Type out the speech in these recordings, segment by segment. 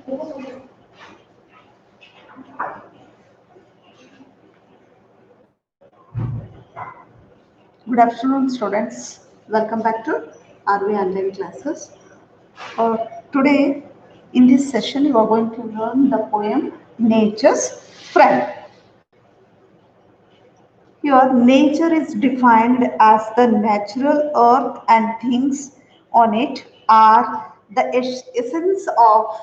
Good afternoon, students. Welcome back to RV Online Classes. Today, in this session, you are going to learn the poem Nature's Friend. Here, nature is defined as the natural earth and things on it are the essence of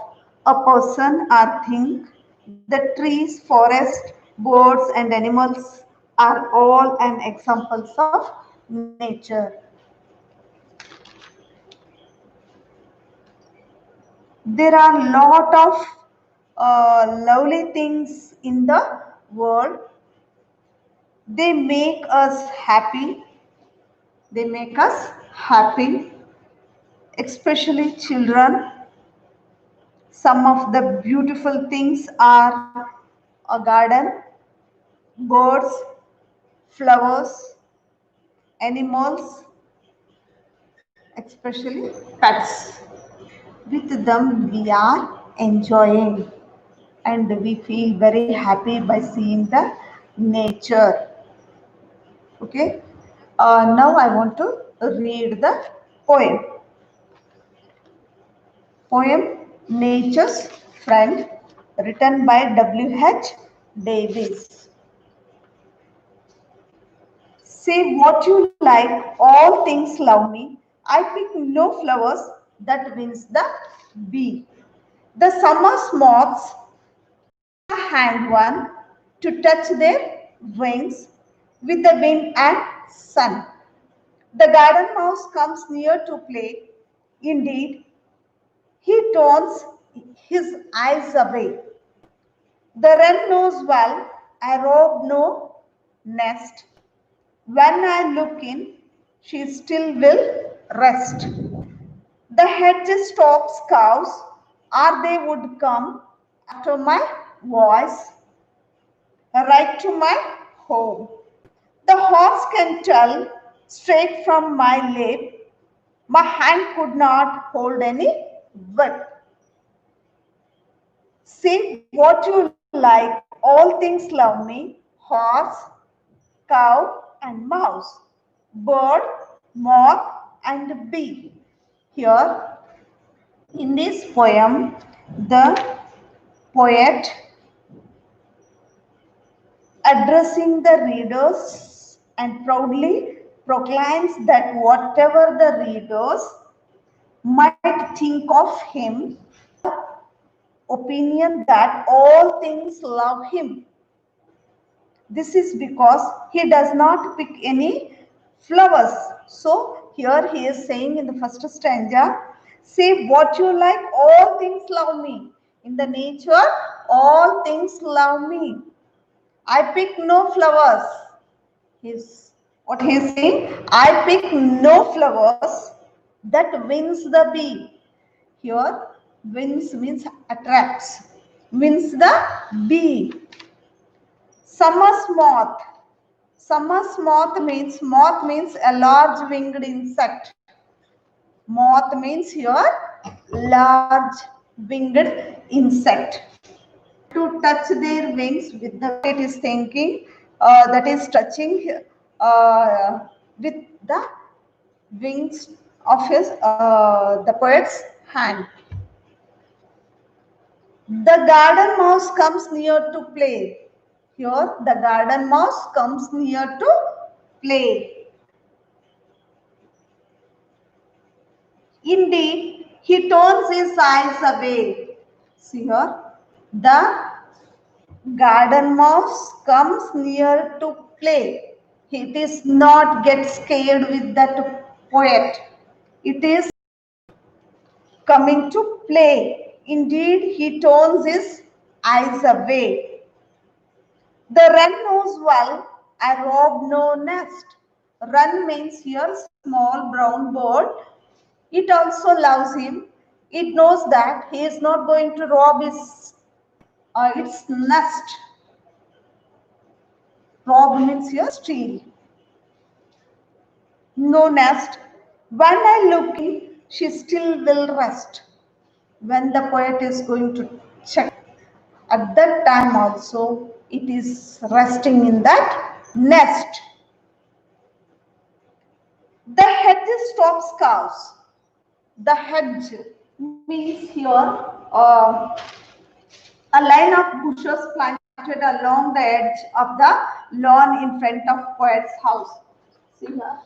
a person or thing. The trees, forest, birds, and animals are all an examples of nature. There are a lot of lovely things in the world. They make us happy. They make us happy, especially children. Some of the beautiful things are a garden, birds, flowers, animals, especially pets. With them, we are enjoying and we feel very happy by seeing the nature. Okay. Now I want to read the poem. Poem Nature's Friend, written by W.H. Davis. Say what you like, all things love me. I pick no flowers that wins the bee. The summer's moths hand one to touch their wings with the wind and sun. The garden mouse comes near to play. Indeed, he turns his eyes away. The wren knows well, I rob no nest. When I look in, she still will rest. The hedge stops cows, or they would come after my voice, right to my home. The horse can tell straight from my lip, my hand could not hold any whip. Say what you like, all things love me, horse, cow, and mouse, bird, moth, and bee. Here, in this poem, the poet addressing the readers and proudly proclaims that whatever the readers might think of him, opinion that all things love him. This is because he does not pick any flowers. So here he is saying in the first stanza, say what you like, all things love me. In the nature, all things love me. I pick no flowers. What he is saying, I pick no flowers that wins the bee. Here, wins means attracts. Wins the bee. Summer's moth. Summer's moth means a large winged insect. Moth means here large winged insect. To touch their wings with the it is thinking that is touching with the wings of his the poet's hand. The garden mouse comes near to play. Here, the garden mouse comes near to play. Indeed, he turns his eyes away. See here, the garden mouse comes near to play. It is not get scared with that poet. It is coming to play. Indeed, he turns his eyes away. The wren knows well, I rob no nest. Wren means here small brown bird. It also loves him. It knows that he is not going to rob its nest. Rob means here steal. No nest. When I look in, she still will rest. when the poet is going to check, at that time also it is resting in that nest. The hedge stops cows. The hedge means here a line of bushes planted along the edge of the lawn in front of poet's house. See here.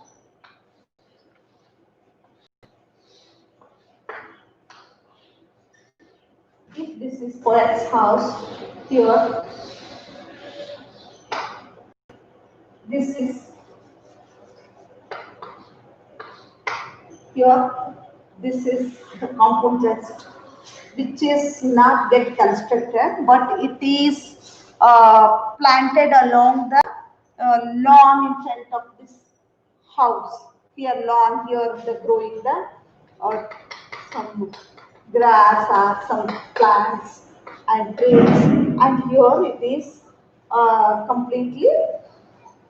If this is poet's house, here, this is here, this is the compound just which is not get constructed, but it is planted along the lawn in front of this house. Here lawn, here the growing the some grass or some plants and trees, and here it is completely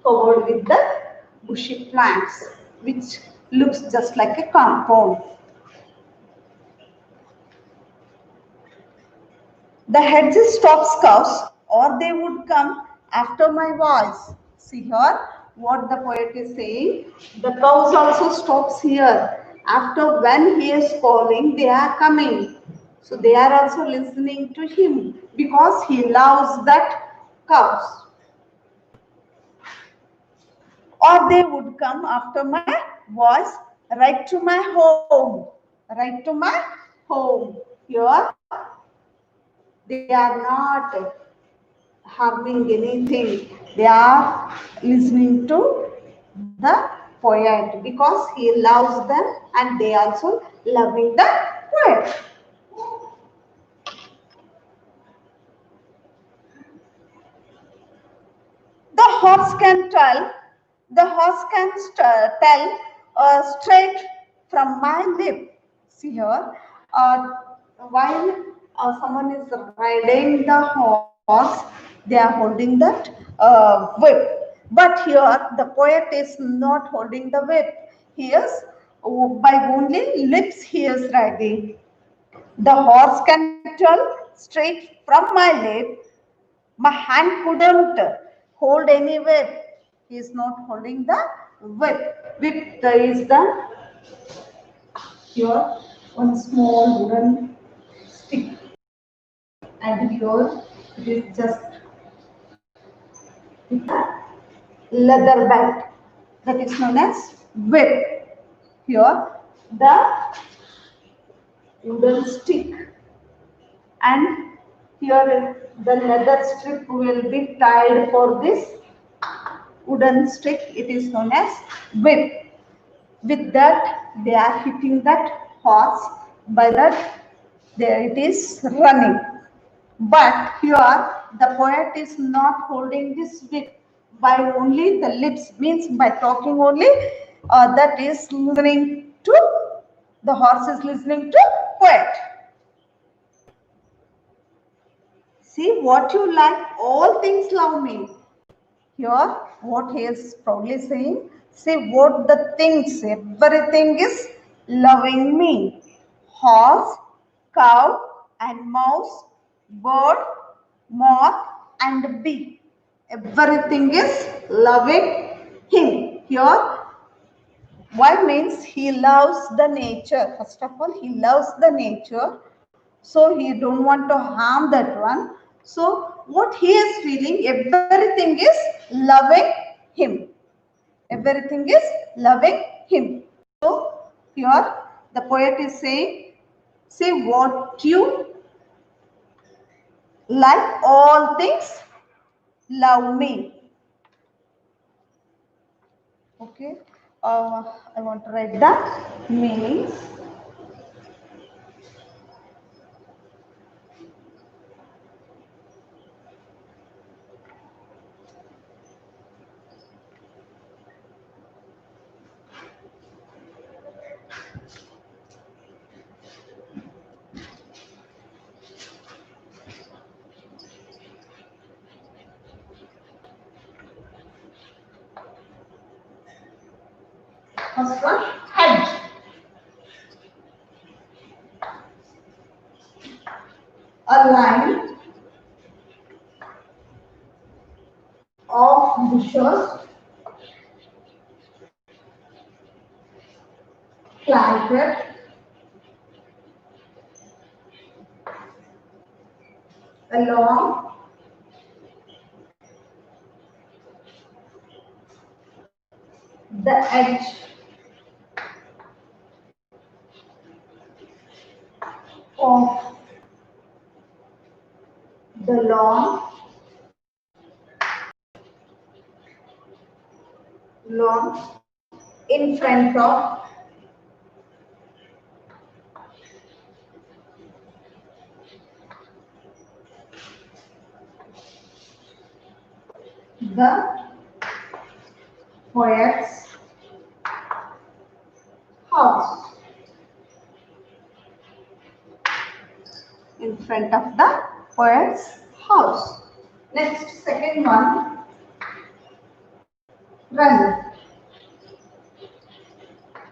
covered with the bushy plants, which looks just like a compound. The hedges stops cows, or they would come after my voice. See here what the poet is saying. The cows also stops here. After when he is calling, they are coming. So they are also listening to him because he loves that cows. Or they would come after my voice, right to my home. Right to my home. Here they are not harming anything. They are listening to the poet because he loves them and they also loving the poet. The horse can tell straight from my lip. See here, while someone is riding the horse, they are holding that whip. But here, the poet is not holding the whip. He is by only lips he is riding. The horse can tell straight from my lip. My hand couldn't hold any whip. He is not holding the whip. Whip is the here one small wooden stick, and here it is just leather belt that is known as whip. Here the wooden stick, and here the leather strip will be tied for this wooden stick. It is known as whip. With that they are hitting that horse. By that there it is running. But here the poet is not holding this whip by only the lips, means by talking only, that is listening to, the horse is listening to poet. See what you like, all things love me. Here what he is proudly saying, see what the things, everything is loving me. Horse, cow and mouse, bird, moth and bee. Everything is loving him. Here why means he loves the nature. First of all, he loves the nature. So he don't want to harm that one. So what he is feeling, everything is loving him. Everything is loving him. So here the poet is saying, say what you like, all things love me. Okay. I want to write the meanings. First one, hedge. a line of bushes planted along the edge of the lawn in front of the poet's house. In front of the poet's house. Next, second one, run.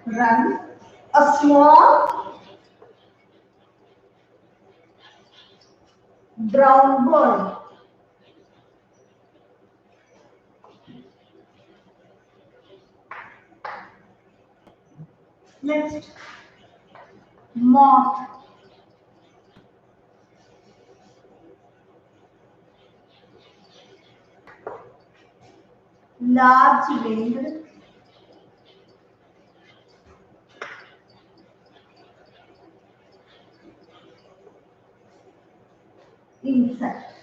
Run. A small brown bird. Next, moth. Large winged insect.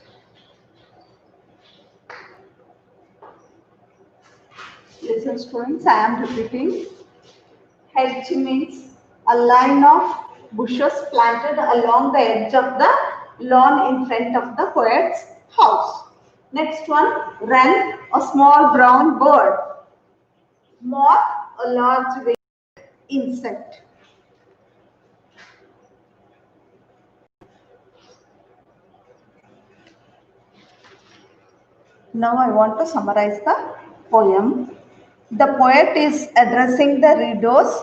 Listen students, I am repeating. Hedge means a line of bushes planted along the edge of the lawn in front of the poet's house. Next one, wren, a small brown bird. Moth, a large winged insect. Now I want to summarize the poem. The poet is addressing the readers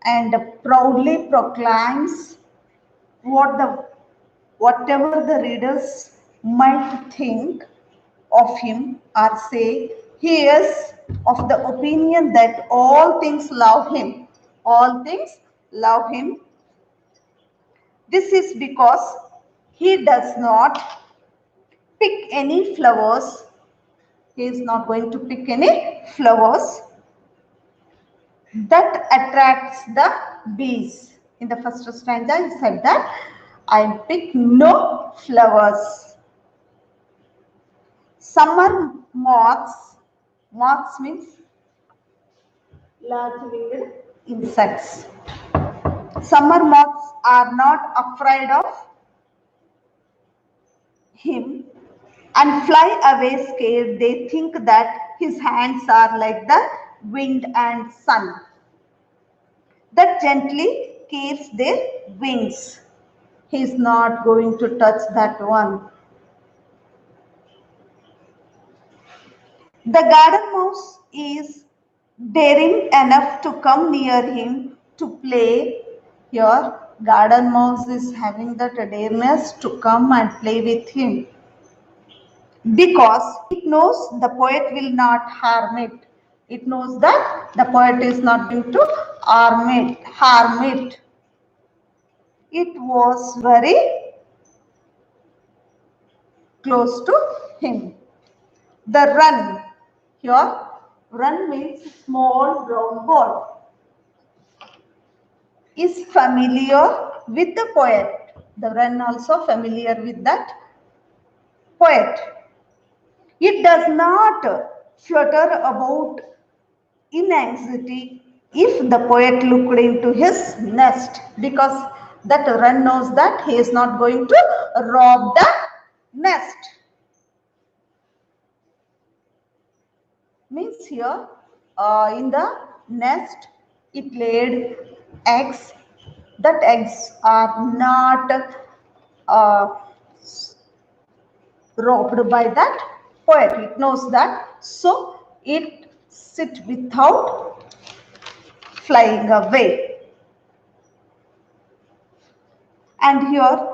and proudly proclaims whatever the readers might think of him or say, he is of the opinion that all things love him. All things love him. This is because he does not pick any flowers. He is not going to pick any flowers that attracts the bees. In the first stanza, he said that I pick no flowers. Summer moths, moths means large winged insects. Summer moths are not afraid of him and fly away scared. They think that his hands are like the wind and sun that gently keeps their wings. He is not going to touch that one. The garden mouse is daring enough to come near him to play. Here, garden mouse is having that dareness to come and play with him because it knows the poet will not harm it. It knows that the poet is not going to harm it. It was very close to him. The wren, here, wren means small brown bird, is familiar with the poet. The wren also familiar with that poet. It does not flutter about in anxiety if the poet looked into his nest, because that wren knows that he is not going to rob the nest. Means here in the nest it laid eggs. That eggs are not robbed by that poet. It knows that, so it sit without flying away. And here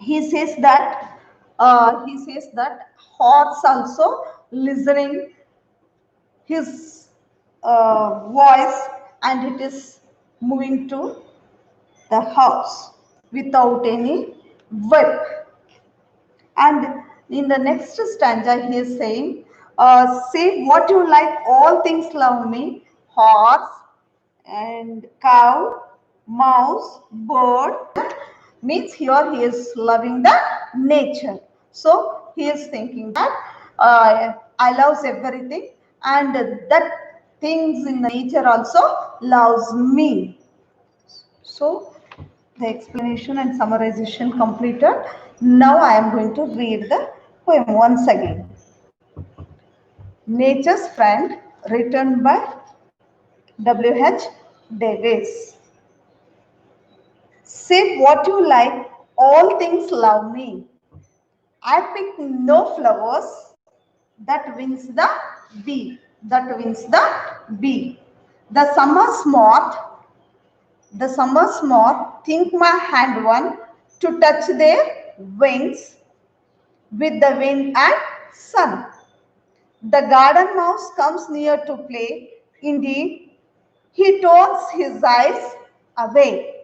he says that hearts also listening his voice, and it is moving to the house without any work. And in the next stanza, he is saying, say what you like, all things love me, horse and cow, mouse, bird. Means here he is loving the nature. So he is thinking that I loves everything, and that things in the nature also loves me. So the explanation and summarization completed. Now I am going to read the poem once again. Nature's Friend, written by W.H. Davis. Say what you like, all things love me. I pick no flowers, that wins the bee. That wins the bee. The summer's moth, think my hand one to touch their wings with the wind and sun. The garden mouse comes near to play. Indeed, he turns his eyes away.